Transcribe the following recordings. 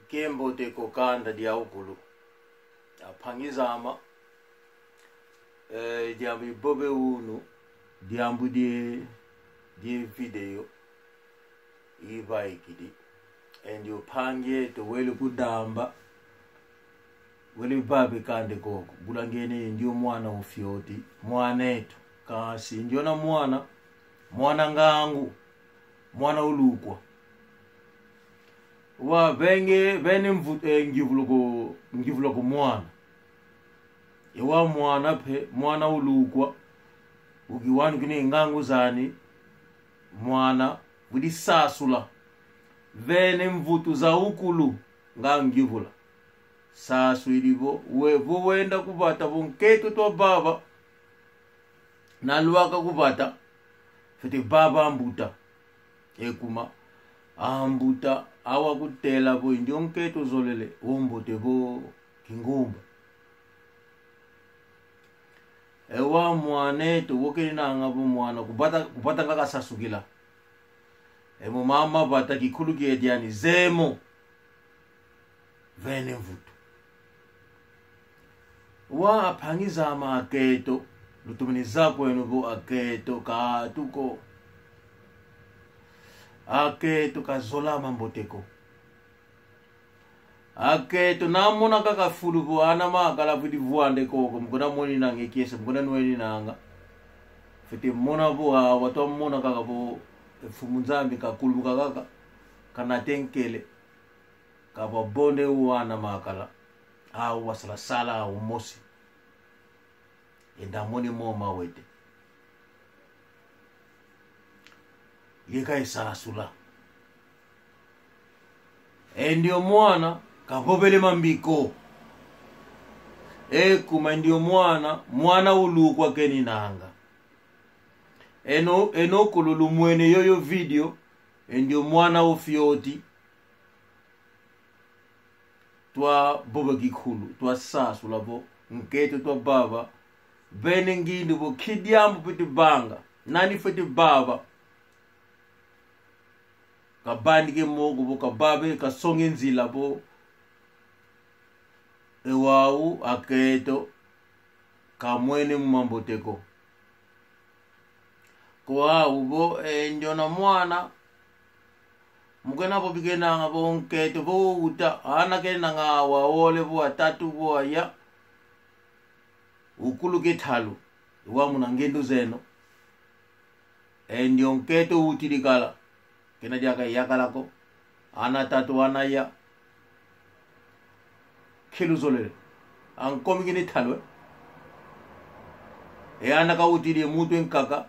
Kiembote kokanda dia ukulu apangizama diambi bobe unu diambu die video iba ikidi and you pange to wele kudamba wele babe kande koko bulangene ndio mwana ufyoti mwanetu kasi ndio mwana ngangu mwana ulukwa wa bene ngivuloko mwana ewa mwana pe mwana ulukwa ukiwanu kini ngangu zani mwana widi sasula vene mvutu za ukulu ngangivula sasu ilivo wevo wenda kubata vonketo to baba naluaka kubata fete baba ambuta ekuma ambuta awa kutela bo ndio nketo zolele ombote bo kingumba ewa mwaneto wokena ngabo mwana kubata ngaka sasukila emo mama bata kikuluki ediani zemo vene mvutu wa aphangiza amaketo lutumini zako enobo aketo katuko aketo kazola mamboteko aketo namona kaka fulubo ana makala vidi vuande koko mkona moni nange kiesa mkona nweni nanga fiti mona bo wato mona kaka bo fumunzambi kakulubuka kaka kana tenkele kaba bonde wana makala au wasala sala au mosi enda moni moma wete yeka isasula ndio mwana kabobele mambiko kuma ndio mwana ulukwa keni nanga eno kululu mwene yoyo video ndio mwana ufyoti twa boba kikulu twa sasula bo nketo twa baba bene ngindi bo kidiambu piti banga nani fiti baba kabandi ke mogo bo kababe kasonge nzila bo ewawu aketo kamwene mamboteko kwa ubo njona mwana mukena bo bigena ngabo nketo bo uta ana kena nga waole bo atatu bo ya ukulu ke thalu wa muna ngendo zeno ndio nketo utilikala kena jaga yakalako ana tatu ana ya kilu zolele ankomi gini thalwe ana ka utili mutu nkaka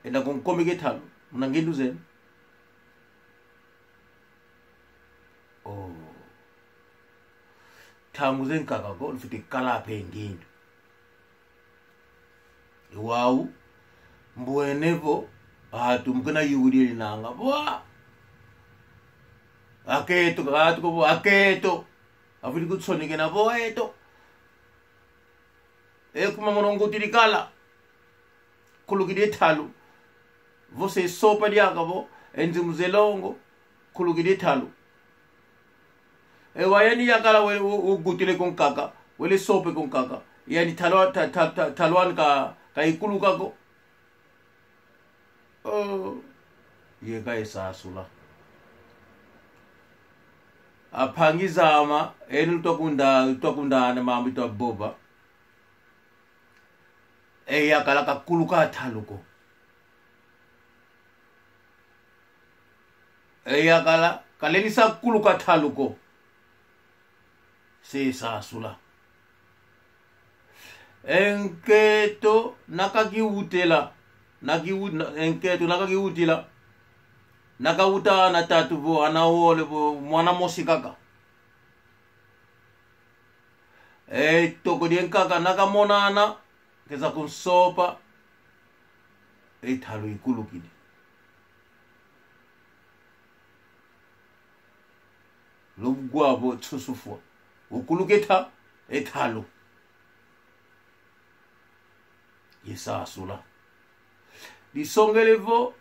enda konkomi ke thalu muna ngendo zeno tamuzen kaka ko fiti kala pengindu iwau mbuenevo atu mkana yuri nanga bwa aketo katu ko aketo afili kutsoni kena bo eto kuma monongo tirikala kulugide thalu você sopa liaka bo enzi muzelongo kulugide thalu wayani yakala we ugutile kon kaka wele sope kon kaka yani talwan ka ikulu kako yeka isasula aphangizama enu tokundana mambi to boba yakala kakulu ka thaluko yakala kaleni sa kulu ka thaluko se sasula enketo nakakiutela enketo nakakiutila nakauta na tatu bo anawole bo mwana mosikaka toko dienkaka nakamonana keza kunsopa thalu ikulukidi lobugwabo tsusufwa ukuluketa ethalu yesasula lisongelevo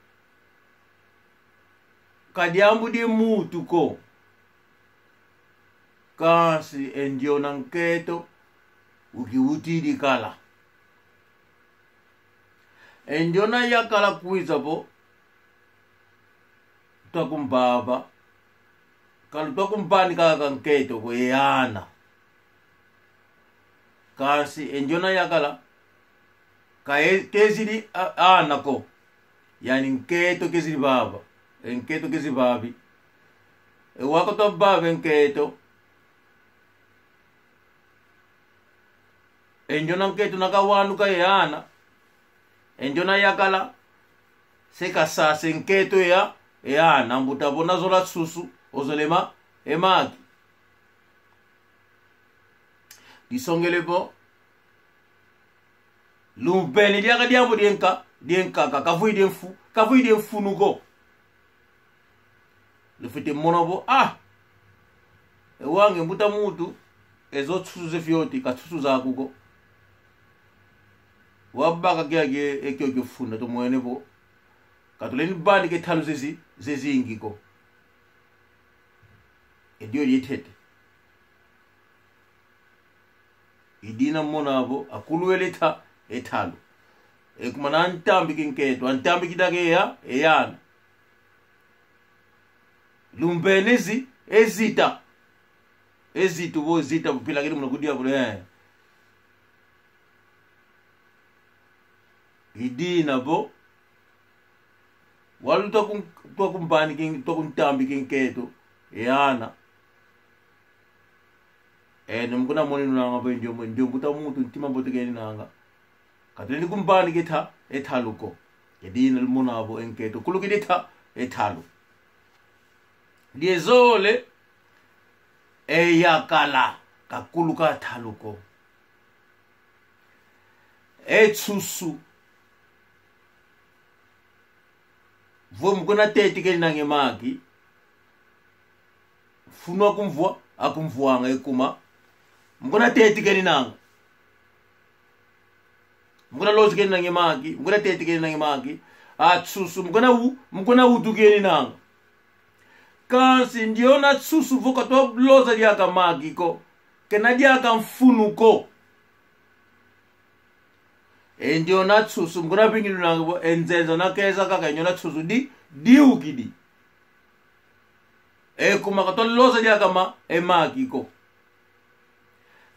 kadiambu di mutu ko kasi endio nanketo ukiuti di kala endio na yakala kuiza po takumbaba kalu takumbani kanketo ko yana kasi endio na yakala kezidi anako yani nketo kezidi baba enketo kezidi babi wako to baba enketo enjona nketo nakawanu kayana enjona yakala seka sase nketo ya yana mbutabona zola susu ozolema emaki disongelepo lumpeni diaka diambo dienka kavui dienfu nuko lufite monobo ewange mbuta mutu ezo tsusu zefioti katsusu zakuko wabaka kyake ekyo kyofuna to mwenepo katuleni bandi ke thalu zezingiko ediyo yethete idina monabo akuluweletha ethalu ekumana ntambi kinketo antambi kidake ya eyana lumbenezi ezitu bo zita bupila kidi munakudia bule idina bo walu tokumbani king tokuntambi kinketo eyana nomkuna moni nanga bo ndio buta mutu ntima botekeni nanga kateni kumbani ketha ethaluko edina limonabo enketo kulukidetha ethalu liezole eyakala kakuluka thaluko etsusu vomkuna teti keli nange maki funwa kumvua akumvuanga ekuma mkuna teti keli nanga mkuna lozi keli nange maki mkuna teti keli nange maki atsusu mkuna utu keli nanga kansi ndiona tsusu voka to loza diaka maki ko kena diaka mfunuko ndiona tsusu mkuna pingilu nanga bo enzenza na keza kaka nyona tsusu diukidi kumaka to loza diaka emaki ko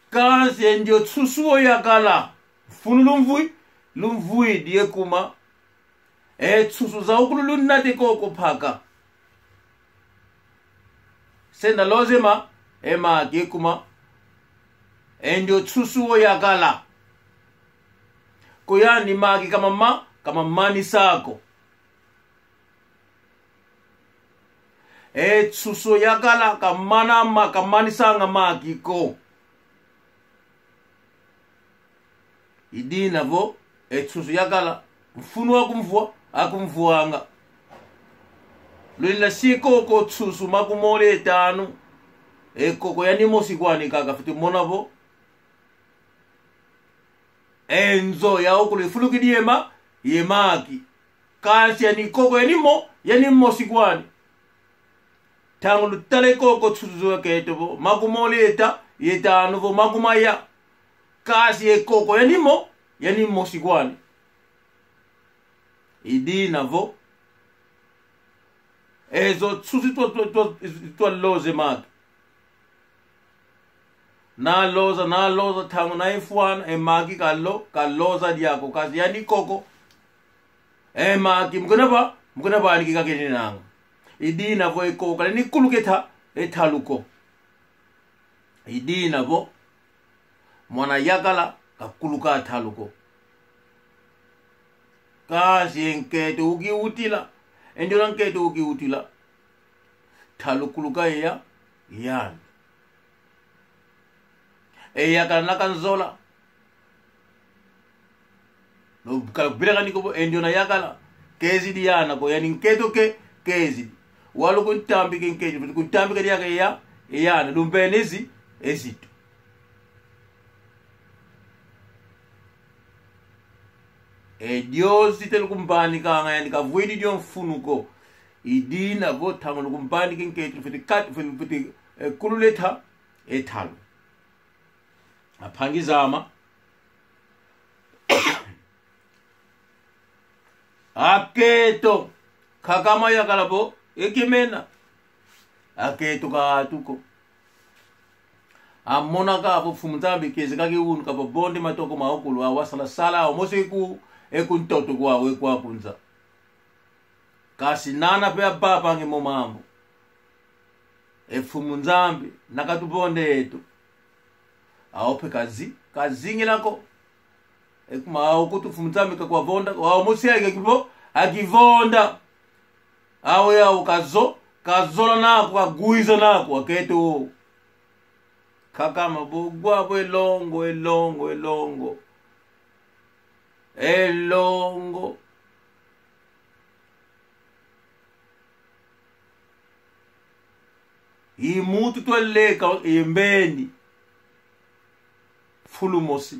kansi ndio tsusu o yakala funu lumvui die kuma tsusu za ukululu nate koko paka senda lozema emaki kuma ndio tsusu o yakala kuyani maki kama mani sako tsusu yakala kamani sanga maki ko idina vo tsusu yakala mfunu akumvuanga lulila sikoko tsusu makumole etanu koko yanimosi kwani kaka fiti monavo enzo ya okulu ifulukidi yemaki kasi yanikoko yanimosi kwani tangu lutale koko tsusu waketo vo makumole etanu vo makumaya kasi ekoko yanimosi kwani idina vo ezo tsusi to loze maki na loza tangu na ifuana emaki kaloza diako kasi yani koko emaki mkuna ba ni kikakeni nanga idina vo ekoko kali kuluketha ethaluko idina vo mwana yakala kakuluka thaluko kasi enketo ukiutila endio nketo ukiutila thalukuluka yani yakala nakanzola no kalbira kaniko endio na yakala kezi diana ko yani nketo kezi walu kuntambi kenkeji kuntambi kadi yaka yana lumbenezi ezitu Dios titelu kumbani kanga yani kavuidi dio mfunuko idina vo thango kumbani kinketo futhi kat futhi kululetha ethalo aphangizama aketo khakama yakalabo ekimena aketo ka tuko amona ka vo Mfumunzambi keze ka kiunu ka bonde matoko maokulu awasala sala omoseku ekuntoto kwawe kwakunza kasi nana pe baba nge momambo Mfumunzambi nakatubonde eto aope kazingi lako ekuma ukuthi Mfumunzambi ka kwavonda awomosiyeke kibo akivonda awe yawo kazola nako kaguiza nako aketo khakama bugwabo elongo imutu tweleka yembeni fulumosi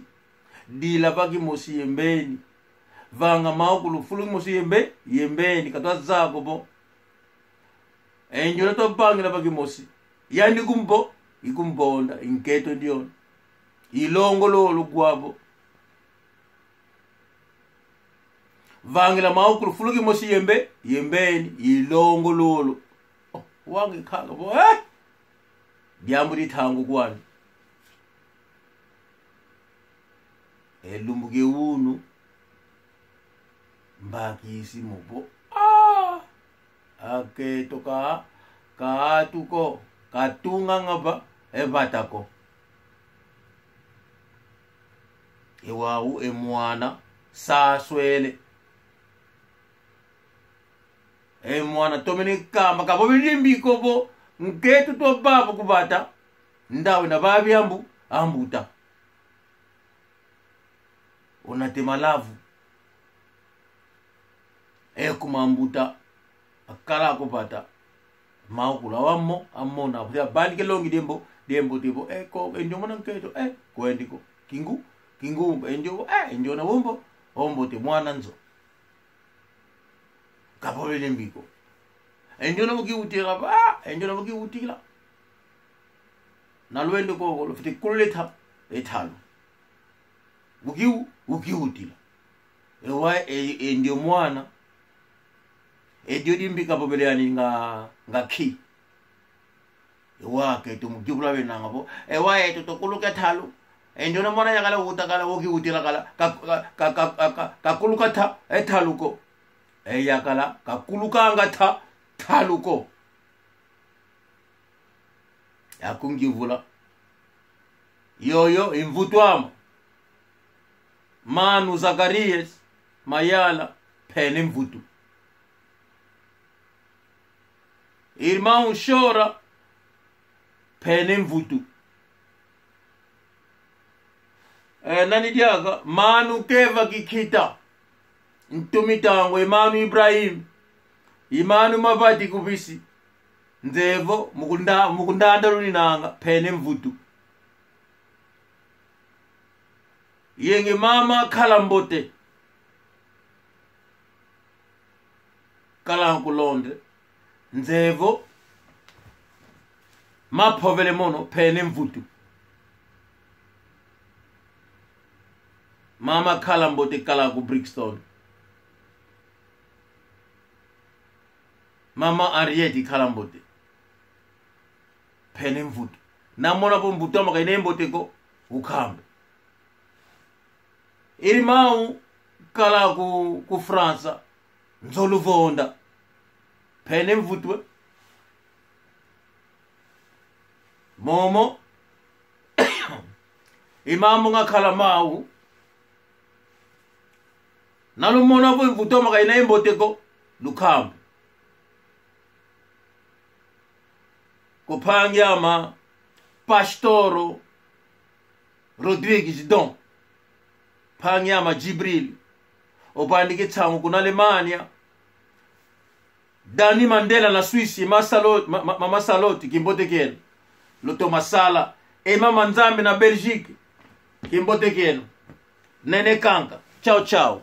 dila baki mosi yembeni vanga maukulu fulumosi yembeni katwa zako bo enjola to bangila baki mosi yani kumbo ikumbonda inketo ndiona ilongo lolu gwabo vangila maukulu fuluki mosi yembeni ilongo lolu wange khanga bo dyambu lithango kwani elumbuke unu mbakisi mobo aketo katuko katunga ngaba ebatako ewawu emwana saswele emwana tomene kama kabo bilimbiko bo nketu to babo kubata ndawe na babi ambuta unatema lavu kumambuta akala kubata maukula wammo amona ya bandi ke longi dembo tipo ko enjo mona nketo kwendiko kingu enjo na ombo te mwana nzo kapole lembiko enjo na mukiutira enjo na mukiutira nalwende ko lo fiti kulletha ethalo ukiutira ewa enjo mwana edio dimbika popeleani nga khi ewa ke tumujubula wenanga bo ewa eto tokuluka thalo enjo na mwana yakala utakala ukiutira kala kakuluka tha ethaluko yakala kakuluka nga thaluko yakungivula yoyo imvutwama Manu Zakarias Mayala pene mvutu irmão chora pene mvutu nani diaga Manu keva kikita ntumitango Imanu Ibrahim Imanu mabati kubisi nzevo mukundanda luninanga pene mvutu yenge mama kalambote kalankulonde nzevo mapovele mono pene mvutu mama kalambote kalaku Brixton mama Arieti kalambote pene mvutu namona po mvutu amaka inembote ko ukambe irmão kala ku França nzoluvonda pene mvutu momo imamu ngakhala mau nalumona po mvutu maka inemboteko lukhambe kuphangama Pastoro Rodrigues Don Panyama Jibril opandike tsangu kuna Alemania Dani Mandela na Swisi mama Saloti kimbotekeno Loto Masala Mama Nzambe na Belgique kimbotekeno Nene Kanka ciao